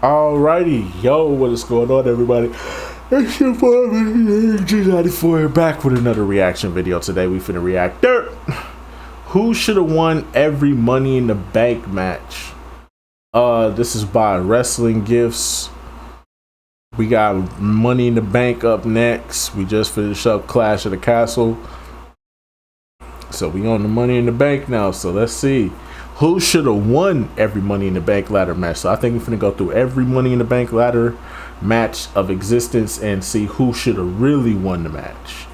Alrighty, yo, what is going on, everybody? It's your boy G94 back with another reaction video. Today we finna react. Who should have won every Money in the Bank match? This is by Wrestling Gifts. We got Money in the Bank up next. We just finished up Clash of the Castle, so we on the Money in the Bank now. So let's see who should have won every Money in the Bank ladder match. So I think we're finna go through every Money in the Bank ladder match of existence and see who should have really won the match,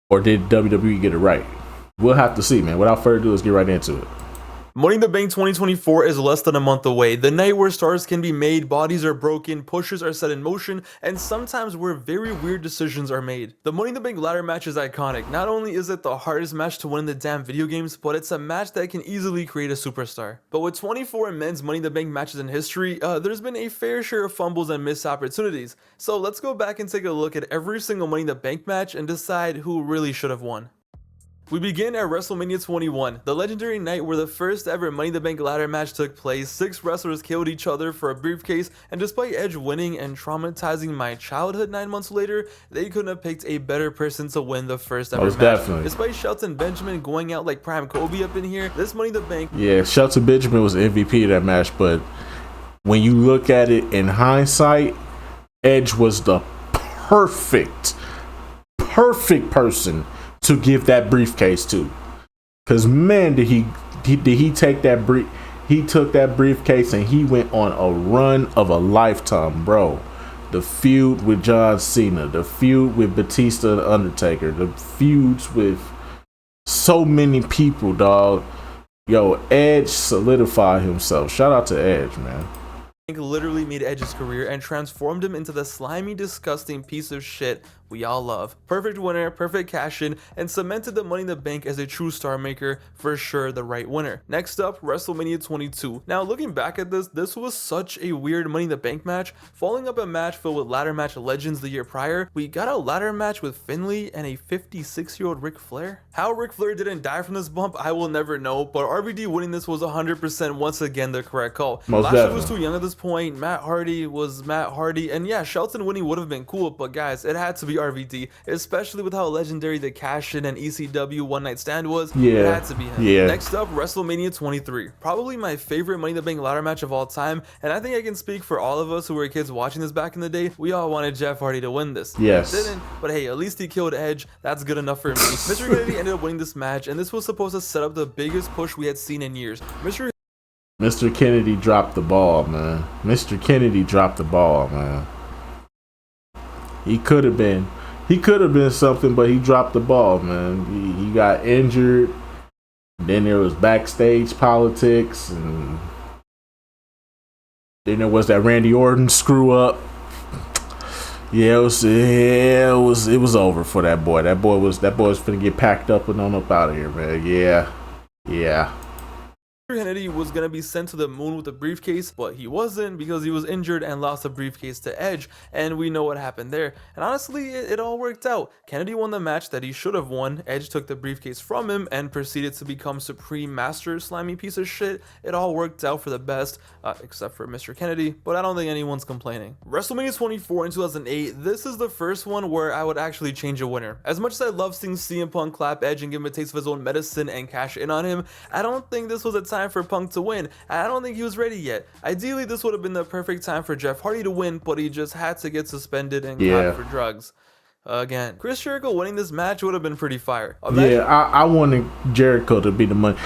or did WWE get it right? We'll have to see, man. Without further ado, let's get right into it. Money in the Bank 2024 is less than a month away. The night where stars can be made, bodies are broken, pushes are set in motion, and sometimes where very weird decisions are made. The Money in the Bank ladder match is iconic. Not only is it the hardest match to win in the damn video games, but it's a match that can easily create a superstar. But with 24 men's Money in the Bank matches in history, there's been a fair share of fumbles and missed opportunities. So let's go back and take a look at every single Money in the Bank match and decide who really should have won. We begin at WrestleMania 21, the legendary night where the first ever Money in the Bank ladder match took place. 6 wrestlers killed each other for a briefcase, and despite Edge winning and traumatizing my childhood 9 months later, they couldn't have picked a better person to win the first ever match. Definitely. Despite Shelton Benjamin going out like Prime Kobe up in here, this Money in the Bank... Yeah, Shelton Benjamin was the MVP of that match, but when you look at it in hindsight, Edge was the perfect person to give that briefcase to, because man, did he take that he took that briefcase and he went on a run of a lifetime, bro. The feud with John Cena, the feud with Batista and Undertaker, the feuds with so many people, dog. Yo, Edge solidified himself. Shout out to Edge, man. Literally made Edge's career and transformed him into the slimy, disgusting piece of shit we all love. Perfect winner, perfect cash in, and cemented the Money in the Bank as a true star maker, for sure the right winner. Next up, WrestleMania 22. Now looking back at this was such a weird Money in the Bank match. Following up a match filled with ladder match legends the year prior, we got a ladder match with Finlay and a 56-year-old Ric Flair. How Ric Flair didn't die from this bump, I will never know, but RVD winning this was 100% once again the correct call. Lashley was too young at this point, Matt Hardy was Matt Hardy, and yeah, Shelton winning would have been cool, but guys, it had to be RVD, especially with how legendary the cash-in and ECW One Night Stand was. Yeah, it had to be him. Yeah. Next up, WrestleMania 23, probably my favorite Money in the Bank ladder match of all time, and I think I can speak for all of us who were kids watching this back in the day. We all wanted Jeff Hardy to win this. Yes. He didn't, but hey, at least he killed Edge. That's good enough for me. Mr. Kennedy ended up winning this match, and this was supposed to set up the biggest push we had seen in years. Mr. Kennedy dropped the ball, man. Mr. Kennedy dropped the ball, man. He could have been something, but he dropped the ball, man. He got injured. Then there was backstage politics, and then there was that Randy Orton screw up. Yeah, it was over for that boy. That boy was finna get packed up and on up out of here, man. Yeah. Kennedy was going to be sent to the moon with a briefcase, but he wasn't because he was injured and lost the briefcase to Edge, and we know what happened there. And honestly, it all worked out. Kennedy won the match that he should have won. Edge took the briefcase from him and proceeded to become Supreme Master, slimy piece of shit. It all worked out for the best, except for Mr. Kennedy, but I don't think anyone's complaining. WrestleMania 24 in 2008, this is the first one where I would actually change a winner. As much as I love seeing CM Punk clap Edge and give him a taste of his own medicine and cash in on him, I don't think this was a time for Punk to win. I don't think he was ready yet. Ideally, this would have been the perfect time for Jeff Hardy to win, but he just had to get suspended and caught for drugs. Again, Chris Jericho winning this match would have been pretty fire. Yeah, I wanted Jericho to be the money.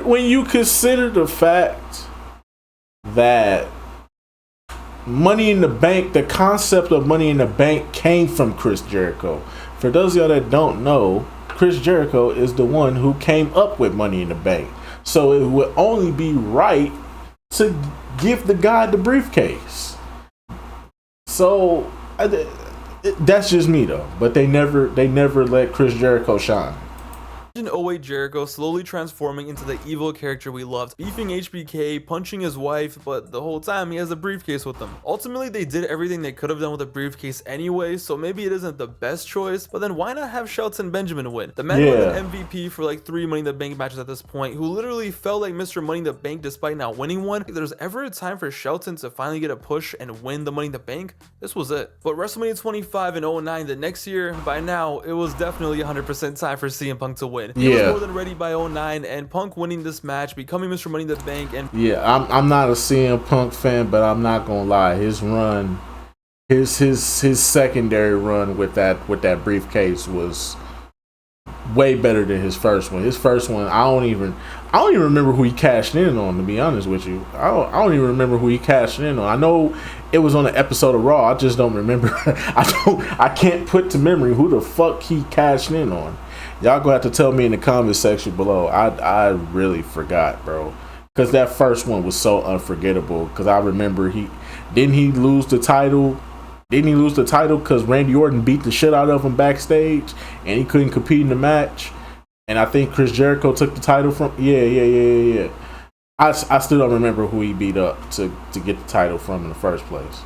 When you consider the fact that Money in the Bank, the concept of Money in the Bank came from Chris Jericho. For those of y'all that don't know, Chris Jericho is the one who came up with Money in the Bank. So it would only be right to give the guy the briefcase. So that's just me though. But they never let Chris Jericho shine. Imagine 08 Jericho slowly transforming into the evil character we loved, beefing HBK, punching his wife, but the whole time he has a briefcase with him. Ultimately, they did everything they could have done with a briefcase anyway, so maybe it isn't the best choice, but then why not have Shelton Benjamin win? The man who won an MVP for like 3 Money in the Bank matches at this point, who literally felt like Mr. Money in the Bank despite not winning one. If there's ever a time for Shelton to finally get a push and win the Money in the Bank, this was it. But WrestleMania 25 and 09 the next year, by now, it was definitely 100% time for CM Punk to win. He was more than ready by 09, and Punk winning this match, becoming Mr. Money in the Bank, and I'm not a CM Punk fan, but I'm not gonna lie, his run, his secondary run with that briefcase was way better than his first one. His first one, I don't even remember who he cashed in on, to be honest with you. I don't even remember who he cashed in on. I know it was on an episode of Raw. I just don't remember. I can't put to memory who the fuck he cashed in on. Y'all gonna have to tell me in the comment section below. I really forgot, bro. Because that first one was so unforgettable. Because I remember didn't he lose the title? Didn't he lose the title because Randy Orton beat the shit out of him backstage and he couldn't compete in the match? And I think Chris Jericho took the title from. Yeah. I still don't remember who he beat up to get the title from in the first place.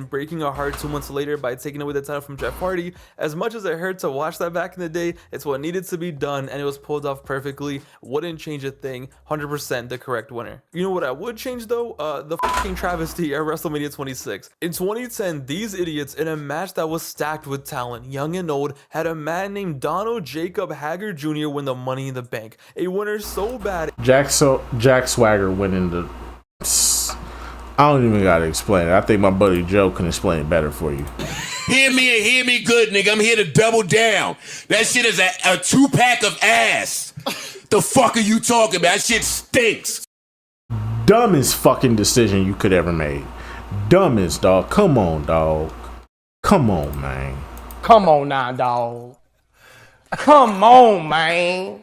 Breaking our heart 2 months later by taking away the title from Jeff Hardy. As much as it hurt to watch that back in the day, it's what needed to be done, and it was pulled off perfectly. Wouldn't change a thing. 100% the correct winner. You know what I would change though? The fucking travesty at WrestleMania 26. In 2010, these idiots, in a match that was stacked with talent, young and old, had a man named Donald Jacob Hager Jr. win the Money in the Bank. A winner so bad. Jack Swagger winning the. I don't even gotta explain it. I think my buddy Joe can explain it better for you. Hear me and hear me good, nigga. I'm here to double down. That shit is a 2-pack of ass. The fuck are you talking about? That shit stinks. Dumbest fucking decision you could ever made. Dumbest, dog. Come on, dog. Come on, man. Come on now, dog. Come on, man.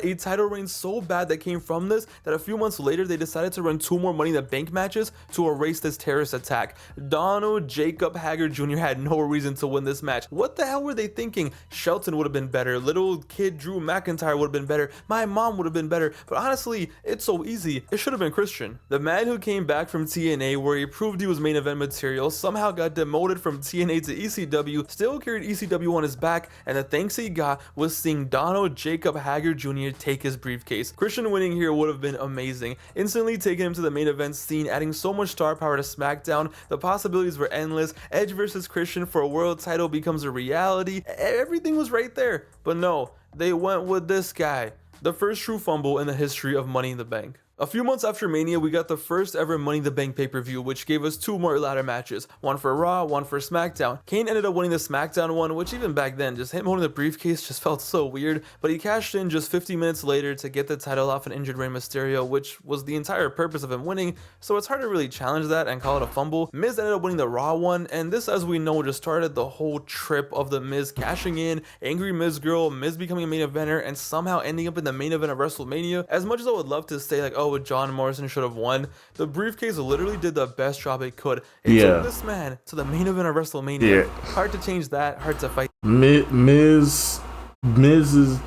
A title reign so bad that came from this that a few months later they decided to run 2 more Money in the Bank matches to erase this terrorist attack. Donald Jacob Hager Jr. had no reason to win this match. What the hell were they thinking? Shelton would have been better, little kid Drew McIntyre would have been better, my mom would have been better, but honestly, it's so easy. It should have been Christian. The man who came back from TNA where he proved he was main event material, somehow got demoted from TNA to ECW, still carried ECW on his back, and the thanks he got was seeing Donald Jacob Hager Jr. take his briefcase. Christian winning here would have been amazing, instantly taking him to the main event scene, adding so much star power to SmackDown. The possibilities were endless. Edge versus Christian for a world title becomes a reality. Everything was right there, but no, they went with this guy, the first true fumble in the history of Money in the Bank. A few months after Mania, we got the first ever Money in the Bank pay-per-view, which gave us 2 more ladder matches, one for Raw, one for SmackDown. Kane ended up winning the SmackDown one, which even back then, just him holding the briefcase just felt so weird, but he cashed in just 50 minutes later to get the title off an injured Rey Mysterio, which was the entire purpose of him winning, so it's hard to really challenge that and call it a fumble. Miz ended up winning the Raw one, and this, as we know, just started the whole trip of the Miz cashing in, angry Miz girl, Miz becoming a main eventer, and somehow ending up in the main event of WrestleMania. As much as I would love to say like, oh, John Morrison should have won, the briefcase literally did the best job it could. It took this man to the main event of WrestleMania. Hard to change that, hard to fight. Miz's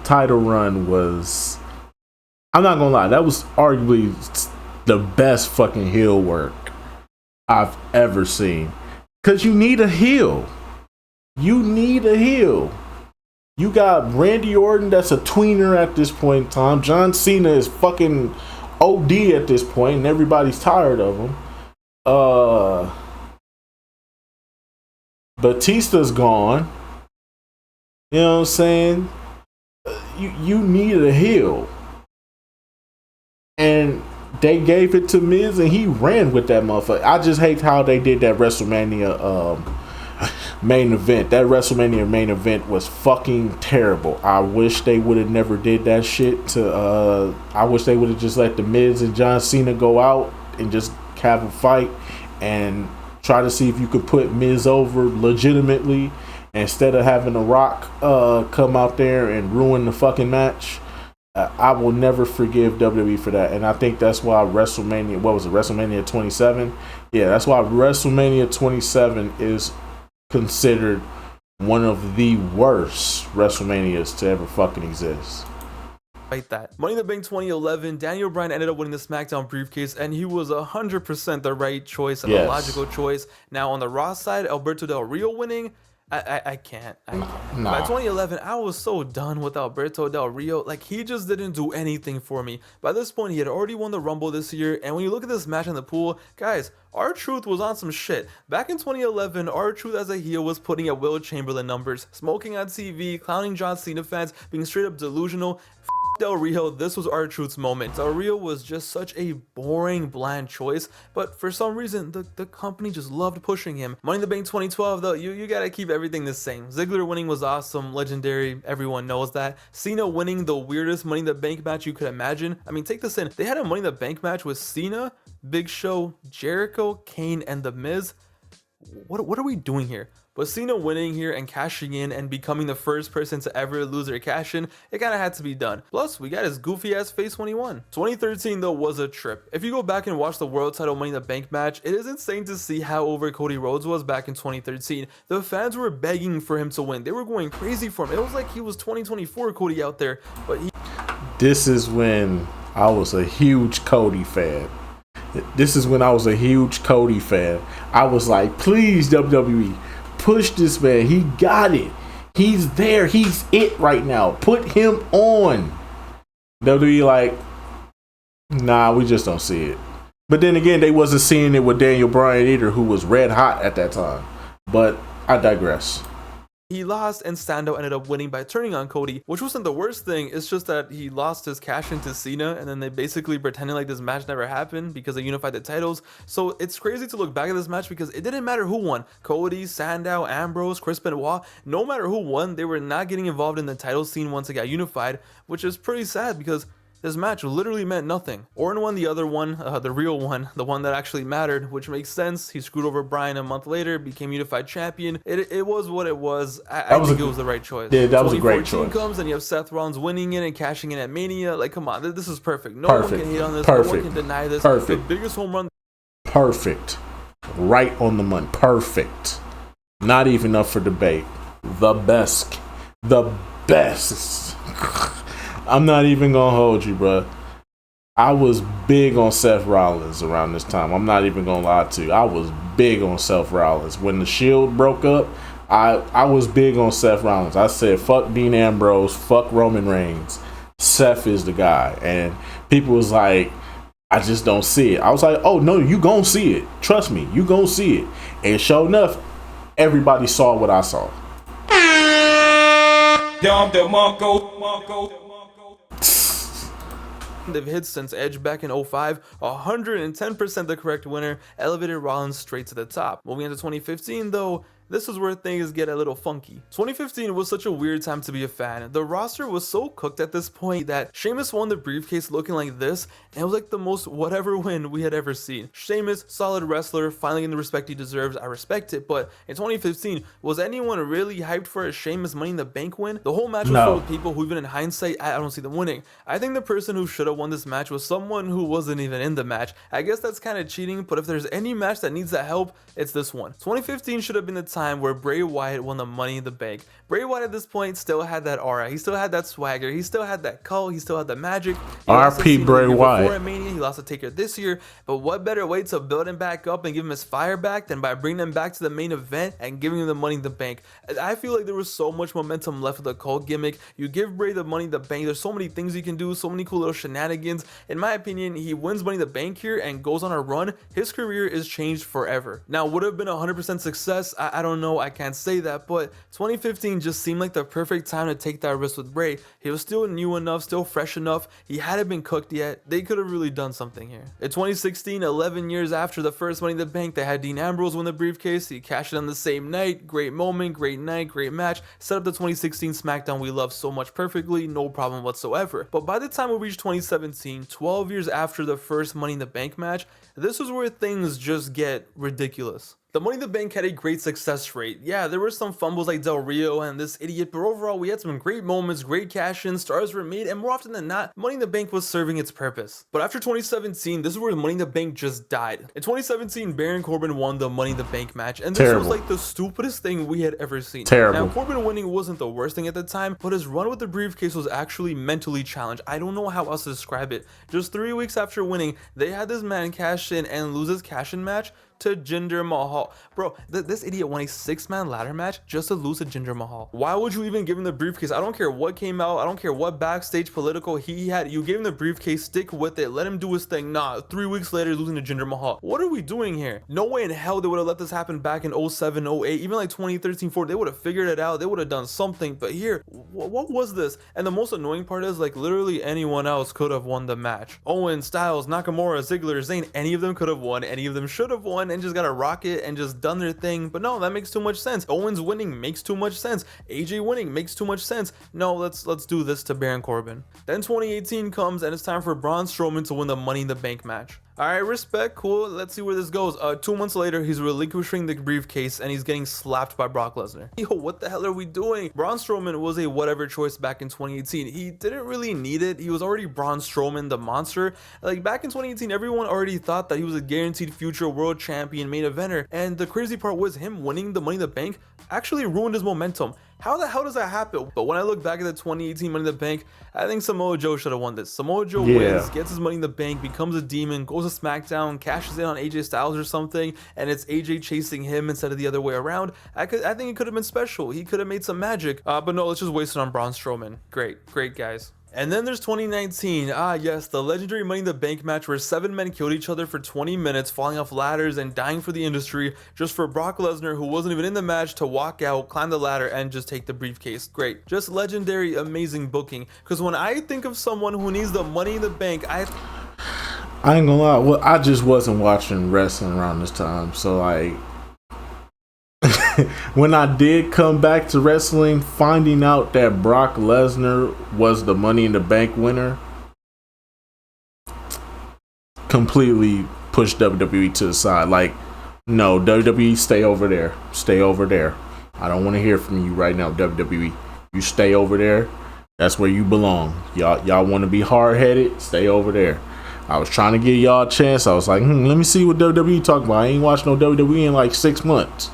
title run was, I'm not gonna lie, that was arguably the best fucking heel work I've ever seen. Cause you need a heel. You need a heel. You got Randy Orton that's a tweener at this point in time. John Cena is fucking OD at this point and everybody's tired of him. Batista's gone. You know what I'm saying? You needed a heel. And they gave it to Miz and he ran with that motherfucker. I just hate how they did that WrestleMania main event. That WrestleMania main event was fucking terrible. I wish they would have never did that shit to I wish they would have just let the Miz and John Cena go out and just have a fight and try to see if you could put Miz over legitimately instead of having The Rock come out there and ruin the fucking match. I will never forgive WWE for that, and I think that's why WrestleMania, what was it, WrestleMania 27? Yeah, that's why WrestleMania 27 is considered one of the worst WrestleManias to ever fucking exist. Fight that. Money in the Bank 2011, Daniel Bryan ended up winning the SmackDown briefcase, and he was 100% the right choice and a logical choice. Now on the Raw side, Alberto Del Rio winning, I can't. By 2011, I was so done with Alberto Del Rio. Like, he just didn't do anything for me. By this point, he had already won the Rumble this year, and when you look at this match in the pool, guys, R-Truth was on some shit. Back in 2011, R-Truth as a heel was putting at Will Chamberlain numbers, smoking on TV, clowning John Cena fans, being straight up delusional. Del Rio, this was R-Truth's moment. Del Rio was just such a boring, bland choice, but for some reason, the company just loved pushing him. Money in the Bank 2012, though, you gotta keep everything the same. Ziggler winning was awesome, legendary, everyone knows that. Cena winning the weirdest Money in the Bank match you could imagine. I mean, take this in. They had a Money in the Bank match with Cena, Big Show, Jericho, Kane, and The Miz. What are we doing here? But Cena winning here and cashing in and becoming the first person to ever lose their cash in, it kind of had to be done. Plus, we got his goofy ass face when he won. 2013 though was a trip. If you go back and watch the world title Money in the Bank match, it is insane to see how over Cody Rhodes was back in 2013. The fans were begging for him to win. They were going crazy for him. It was like he was 2024 Cody out there, but he... This is when I was a huge Cody fan. I was like, please, WWE, push this man. He got it. He's there. He's it right now. Put him on. WWE like, nah, we just don't see it. But then again, they wasn't seeing it with Daniel Bryan either, who was red hot at that time. But I digress. He lost, and Sandow ended up winning by turning on Cody, which wasn't the worst thing. It's just that he lost his cash into Cena, and then they basically pretended like this match never happened because they unified the titles. So it's crazy to look back at this match because it didn't matter who won. Cody, Sandow, Ambrose, Chris Benoit, no matter who won, they were not getting involved in the title scene once it got unified, which is pretty sad because this match literally meant nothing. Orton won the other one, the real one, the one that actually mattered, which makes sense. He screwed over Bryan a month later, became unified champion. It was what it was. I think it was the right choice. Yeah, that was a great choice. 2014 comes and you have Seth Rollins winning it and cashing in at Mania. Like, come on, this is perfect. No one can hate on this. No one can deny this. The biggest home run. Perfect. Right on the money. Perfect. Not even up for debate. The best. The best. I'm not even gonna hold you, bro. I was big on Seth Rollins around this time. I'm not even gonna lie to you. I was big on Seth Rollins. When the Shield broke up, I was big on Seth Rollins. I said, fuck Dean Ambrose, fuck Roman Reigns. Seth is the guy. And people was like, I just don't see it. I was like, oh no, you gonna see it. Trust me, you gonna see it. And sure enough, everybody saw what I saw. They've hit since Edge back in 05, 110% the correct winner, elevated Rollins straight to the top. Moving into 2015 though, this is where things get a little funky. 2015 was such a weird time to be a fan. The roster was so cooked at this point that Sheamus won the briefcase looking like this, and it was like the most whatever win we had ever seen. Sheamus, solid wrestler, finally getting the respect he deserves, I respect it, but in 2015, was anyone really hyped for a Sheamus Money in the Bank win? The whole match was full of people who, even in hindsight, I don't see them winning. I think the person who should have won this match was someone who wasn't even in the match. I guess that's kind of cheating, but if there's any match that needs that help, it's this one. 2015 should have been the time where Bray Wyatt won the Money in the Bank. Bray Wyatt at this point still had that aura, he still had that swagger, he still had that cult, he still had the magic. RP Bray Wyatt. Before Mania, he lost to Taker this year, but what better way to build him back up and give him his fire back than by bringing him back to the main event and giving him the Money in the Bank? I feel like there was so much momentum left with the cult gimmick. You give Bray the Money in the Bank, there's so many things you can do, so many cool little shenanigans. In my opinion, he wins Money in the Bank here and goes on a run. His career is changed forever. Now, would have been 100% success? I don't know, I can't say that, but 2015 just seemed like the perfect time to take that risk with Bray. He was still new enough, still fresh enough. He hadn't been cooked yet. They could have really done something here. In 2016, 11 years after the first Money in the Bank, they had Dean Ambrose win the briefcase. He cashed it on the same night. Great moment, great night, great match. Set up the 2016 SmackDown we love so much perfectly, no problem whatsoever. But by the time we reached 2017, 12 years after the first Money in the Bank match, this is where things just get ridiculous. The Money in the Bank had a great success rate. Yeah, there were some fumbles like Del Rio and this idiot, but overall we had some great moments, great cash-ins, stars were made, and more often than not, Money in the Bank was serving its purpose. But after 2017, this is where Money in the Bank just died. In 2017, Baron Corbin won the Money in the Bank match, and this was like the stupidest thing we had ever seen. Now, Corbin winning wasn't the worst thing at the time, but his run with the briefcase was actually mentally challenged. I don't know how else to describe it. Just 3 weeks after winning, they had this man cash in and lose his cash-in match to Jinder Mahal. Bro, this idiot won a 6-man ladder match just to lose to Jinder Mahal. Why would you even give him the briefcase? I don't care what came out. I don't care what backstage political he had. You gave him the briefcase, stick with it, let him do his thing. Nah, 3 weeks later, losing to Jinder Mahal. What are we doing here? No way in hell they would have let this happen back in 07, 08, even like 2013, 14. They would have figured it out. They would have done something. But here, what was this? And the most annoying part is, like, literally anyone else could have won the match. Owens, Styles, Nakamura, Ziggler, Zayn, any of them could have won. Any of them should have won and just got a rocket and just done their thing. But no, that makes too much sense. Owens winning makes too much sense. AJ winning makes too much sense. No, let's do this to Baron Corbin. Then 2018 comes and it's time for Braun Strowman to win the Money in the Bank match. All right, respect, cool. Let's see where this goes. 2 months later, he's relinquishing the briefcase and he's getting slapped by Brock Lesnar. Yo, what the hell are we doing? Braun Strowman was a whatever choice back in 2018. He didn't really need it. He was already Braun Strowman, the monster. Like back in 2018, everyone already thought that he was a guaranteed future world champion main eventer. And the crazy part was him winning the Money in the Bank actually ruined his momentum. How the hell does that happen? But when I look back at the 2018 Money in the Bank, I think Samoa Joe should have won this. Samoa Joe wins, gets his Money in the Bank, becomes a demon, goes to SmackDown, cashes in on AJ Styles or something, and it's AJ chasing him instead of the other way around. I think it could have been special. He could have made some magic. But no, let's just waste it on Braun Strowman. Great guys. And then there's 2019. Yes, the legendary Money in the Bank match where 7 men killed each other for 20 minutes, falling off ladders and dying for the industry, just for Brock Lesnar, who wasn't even in the match, to walk out, climb the ladder, and just take the briefcase. Great. Just legendary, amazing booking. Because when I think of someone who needs the Money in the Bank, I ain't gonna lie, well, I just wasn't watching wrestling around this time, so like when I did come back to wrestling, finding out that Brock Lesnar was the Money in the Bank winner completely pushed WWE to the side. Like, no, WWE, stay over there. Stay over there. I don't want to hear from you right now, WWE. You stay over there. That's where you belong. Y'all want to be hard-headed? Stay over there. I was trying to give y'all a chance. I was like, let me see what WWE talking about. I ain't watched no WWE in like 6 months.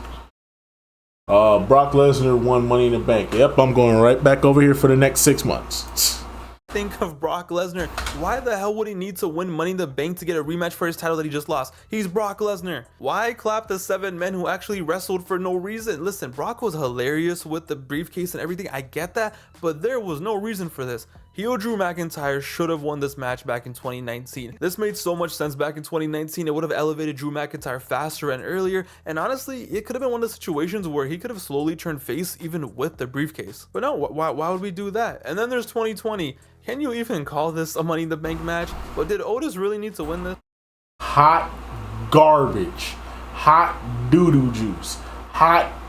Brock Lesnar won Money in the Bank. Yep, I'm going right back over here for the next 6 months. Think of Brock Lesnar. Why the hell would he need to win Money in the Bank to get a rematch for his title that he just lost? He's Brock Lesnar. Why clap the 7 men who actually wrestled for no reason? Listen, Brock was hilarious with the briefcase and everything. I get that, but there was no reason for this. Heel Drew McIntyre should have won this match back in 2019. This made so much sense back in 2019. It would have elevated Drew McIntyre faster and earlier, and honestly, it could have been one of the situations where he could have slowly turned face even with the briefcase. But no, why would we do that? And then there's 2020. Can you even call this a Money in the Bank match? But did Otis really need to win this? Hot garbage. Hot doo-doo juice. Hot...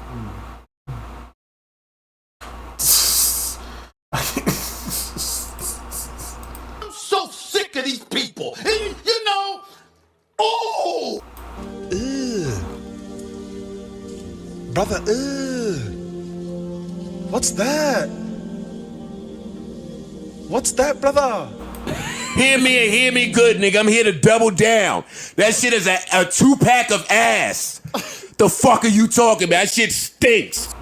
Sick of these people. And, you know, oh, brother, what's that? What's that, brother? hear me and hear me good, nigga. I'm here to double down. That shit is a 2-pack of ass. The fuck are you talking about? That shit stinks.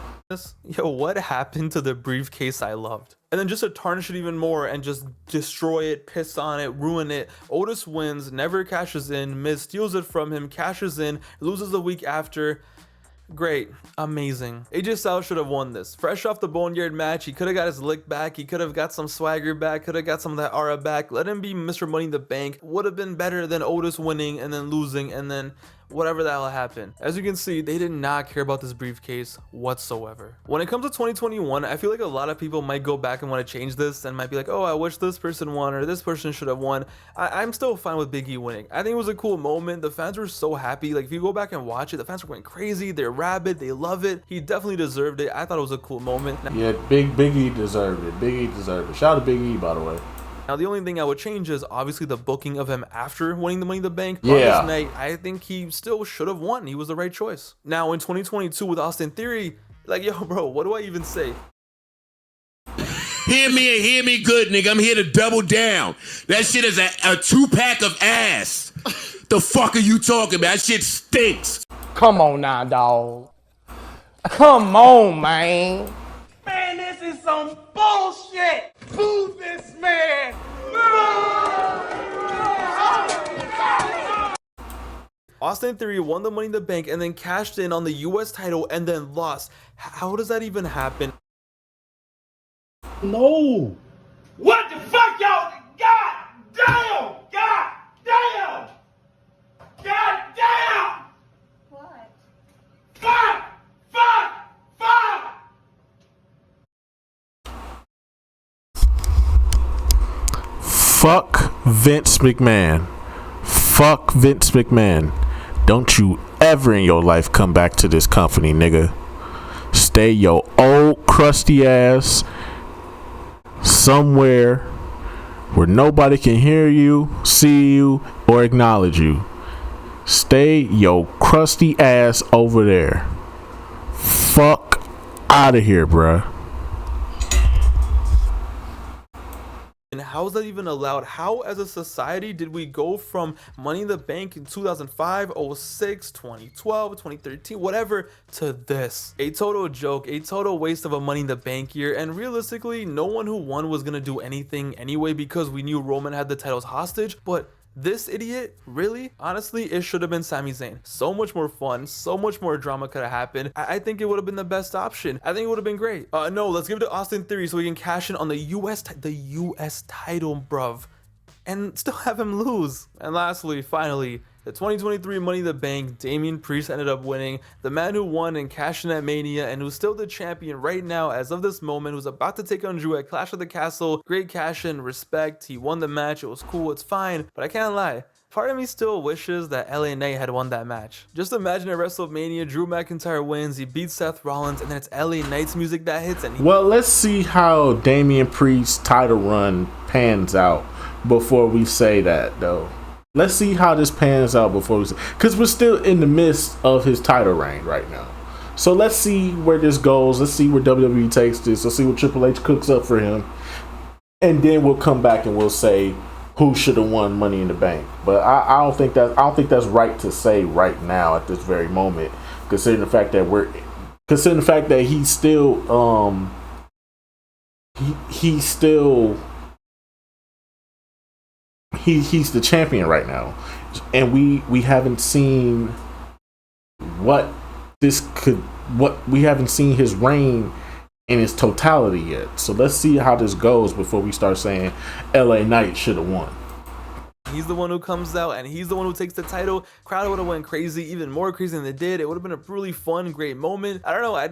Yo, what happened to the briefcase I loved? And then just to tarnish it even more and just destroy it, piss on it, ruin it. Otis wins, never cashes in. Miz steals it from him, cashes in, loses the week after. Great, amazing. AJ Styles should have won this. Fresh off the Boneyard match, he could have got his lick back, he could have got some swagger back, could have got some of that aura back. Let him be Mr. Money in the Bank. Would have been better than Otis winning and then losing and then whatever the hell happened. As you can see, they did not care about this briefcase whatsoever. When it comes to 2021, I feel like a lot of people might go back and want to change this and might be like, oh, I wish this person won or this person should have won. I'm still fine with Big E winning. I think it was a cool moment. The fans were so happy. Like if you go back and watch it, the fans were going crazy. They're rabid. They love it. He definitely deserved it. I thought it was a cool moment. Yeah, Big E deserved it. Big E deserved it. Shout out to Big E, by the way. Now, the only thing I would change is obviously the booking of him after winning the Money in the Bank. Yeah. On this night, I think he still should have won. He was the right choice. Now, in 2022 with Austin Theory, like, yo, bro, what do I even say? Hear me and hear me good, nigga. I'm here to double down. That shit is a 2-pack of ass. The fuck are you talking about? That shit stinks. Come on now, dog. Come on, man. Man, this is some bullshit! Boo this man! Austin Theory won the Money in the Bank and then cashed in on the US title and then lost. How does that even happen? No. What the fuck, y'all? God damn! God damn! God damn! What? Fuck! Fuck! Fuck! Fuck Vince McMahon. Fuck Vince McMahon. Don't you ever in your life come back to this company, nigga. Stay your old crusty ass somewhere where nobody can hear you, see you, or acknowledge you. Stay your crusty ass over there. Fuck out of here, bruh. And how is that even allowed? How, as a society, did we go from Money in the Bank in 2005, 06, 2012, 2013, whatever, to this? A total joke, a total waste of a Money in the Bank year, and realistically, no one who won was gonna do anything anyway because we knew Roman had the titles hostage, but this idiot, really? Honestly, it should have been Sami Zayn. So much more fun, so much more drama could have happened. I think it would have been the best option. I think it would have been great. No, let's give it to Austin Theory so we can cash in on the US title, bruv, and still have him lose. And lastly, finally, the 2023 Money in the Bank, Damian Priest ended up winning. The man who won and cashed in at Mania and who's still the champion right now as of this moment, who's about to take on Drew at Clash of the Castle. Great cash in, respect. He won the match. It was cool. It's fine. But I can't lie. Part of me still wishes that LA Knight had won that match. Just imagine at WrestleMania, Drew McIntyre wins, he beats Seth Rollins, and then it's LA Knight's music that hits. And well, let's see how Damian Priest's title run pans out before we say that, though. Let's see how this pans out before we say, because we're still in the midst of his title reign right now. So let's see where this goes. Let's see where WWE takes this. Let's see what Triple H cooks up for him, and then we'll come back and we'll say who should have won Money in the Bank. But I don't think that's right to say right now at this very moment, considering the fact that he's still he's the champion right now, and we haven't seen we haven't seen his reign in its totality yet. So let's see how this goes before we start saying LA Knight should have won. he's the one who comes out and he's the one who takes the title. Crowd would have went crazy, even more crazy than they did. It would have been a really fun, great moment. I don't know, I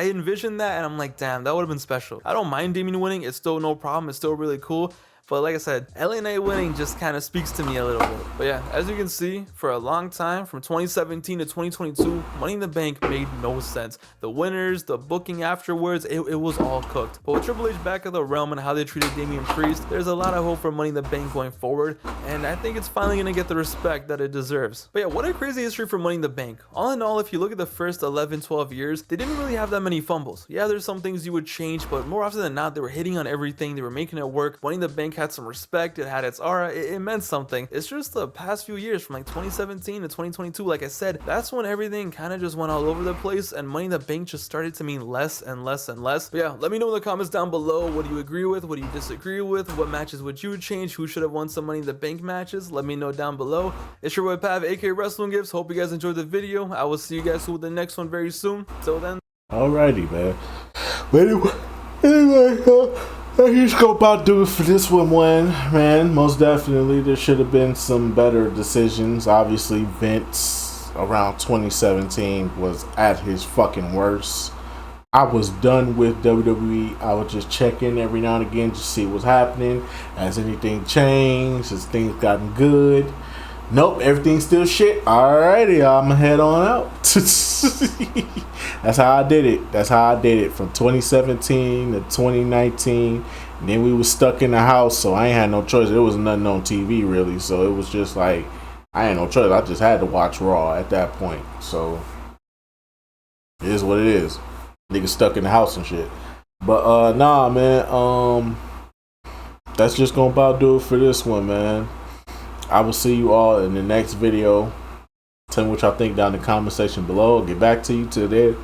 envisioned that and I'm like, damn, that would have been special. I don't mind Damian winning, it's still no problem, it's still really cool. But like I said, LA Knight winning just kind of speaks to me a little bit. But yeah, as you can see, for a long time, from 2017 to 2022, Money in the Bank made no sense. The winners, the booking afterwards, it was all cooked. But with Triple H back of the realm and how they treated Damian Priest, there's a lot of hope for Money in the Bank going forward. And I think it's finally going to get the respect that it deserves. But yeah, what a crazy history for Money in the Bank. All in all, if you look at the first 11, 12 years, they didn't really have that many fumbles. Yeah, there's some things you would change, but more often than not, they were hitting on everything. They were making it work. Money in the Bank had some respect, it had its aura, it meant something. It's just the past few years from like 2017 to 2022, like I said, that's when everything kind of just went all over the place and Money in the Bank just started to mean less and less and less. But yeah, let me know in the comments down below, what do you agree with, what do you disagree with, what matches would you change, who should have won some Money in the Bank matches, let me know down below. It's your boy Pav, aka Wrestling Gifts. Hope you guys enjoyed the video. I will see you guys with the next one very soon. Till then, alrighty, man. But anyway, here's go about do it for this one, man. Most definitely, there should have been some better decisions. Obviously, Vince around 2017 was at his fucking worst. I was done with WWE. I would just check in every now and again to see what's happening. Has anything changed? Has things gotten good? Nope, everything's still shit. Alrighty, I'm gonna head on out. That's how I did it. From 2017 to 2019. Then we was stuck in the house, so I ain't had no choice. There was nothing on TV really, so it was just like I ain't no choice. I just had to watch Raw at that point. So it is what it is. Niggas stuck in the house and shit. But nah, man. That's just gonna about do it for this one, man. I will see you all in the next video. Tell me what y'all think down in the comment section below. I'll get back to you till then.